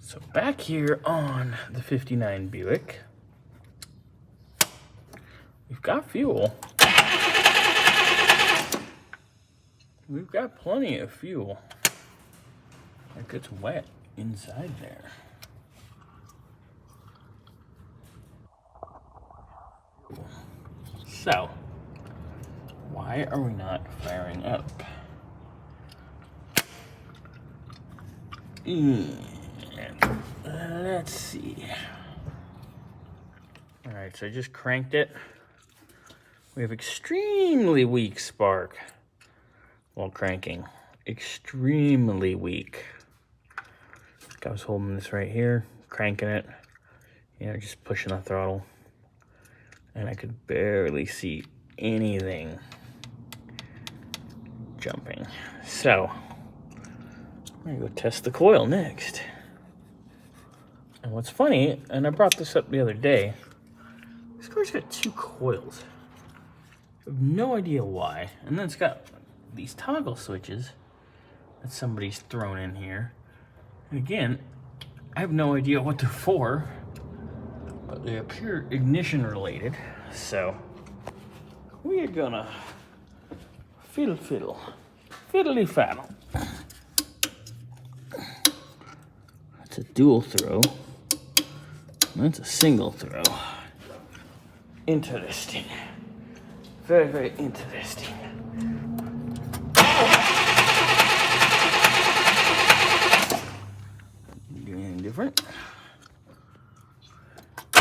So back here on the 59 Buick, we've got fuel. We've got plenty of fuel. It gets wet inside there. So, why are we not firing up? Let's see. All right, so I just cranked it. We have extremely weak spark while cranking. Extremely weak. I was holding this right here, cranking it, just pushing the throttle. And I could barely see anything jumping. So, I'm gonna go test the coil next. And what's funny, and I brought this up the other day, this car's got 2 coils. I have no idea why. And then it's got these toggle switches that somebody's thrown in here. And again, I have no idea what they're for, but they appear ignition related. So we are gonna fiddly faddle. That's a dual throw. That's a single throw. Interesting. Very, very interesting. Do anything different? I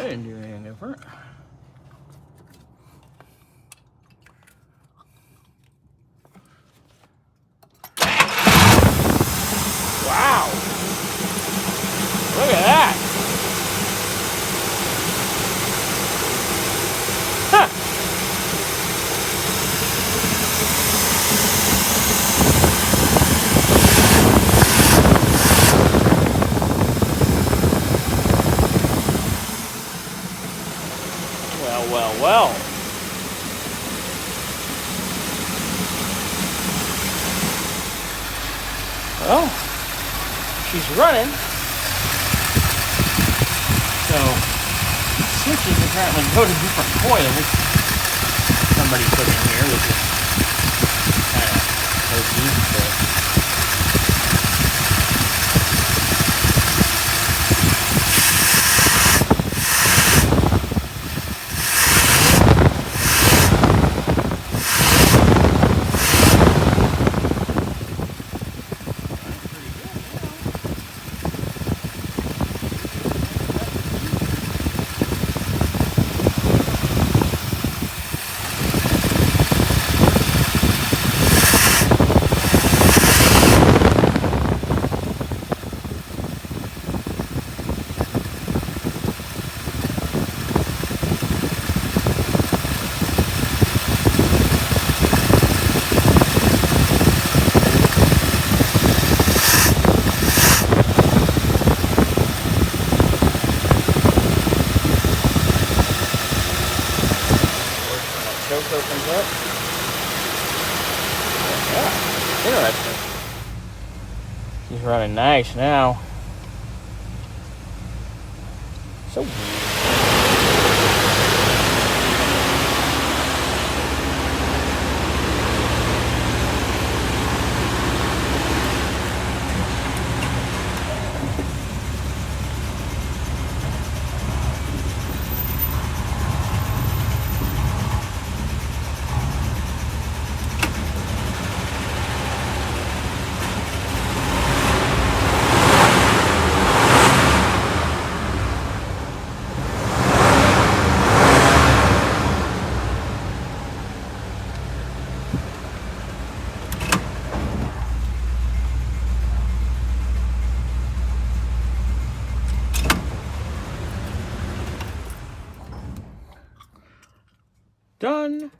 didn't do anything different. Wow! Look at that! Huh! Well. Well, she's running. So, switches apparently go to different coils somebody put in here, which is kind of hokey, but opens up. Yeah, interesting. She's running nice now. So done.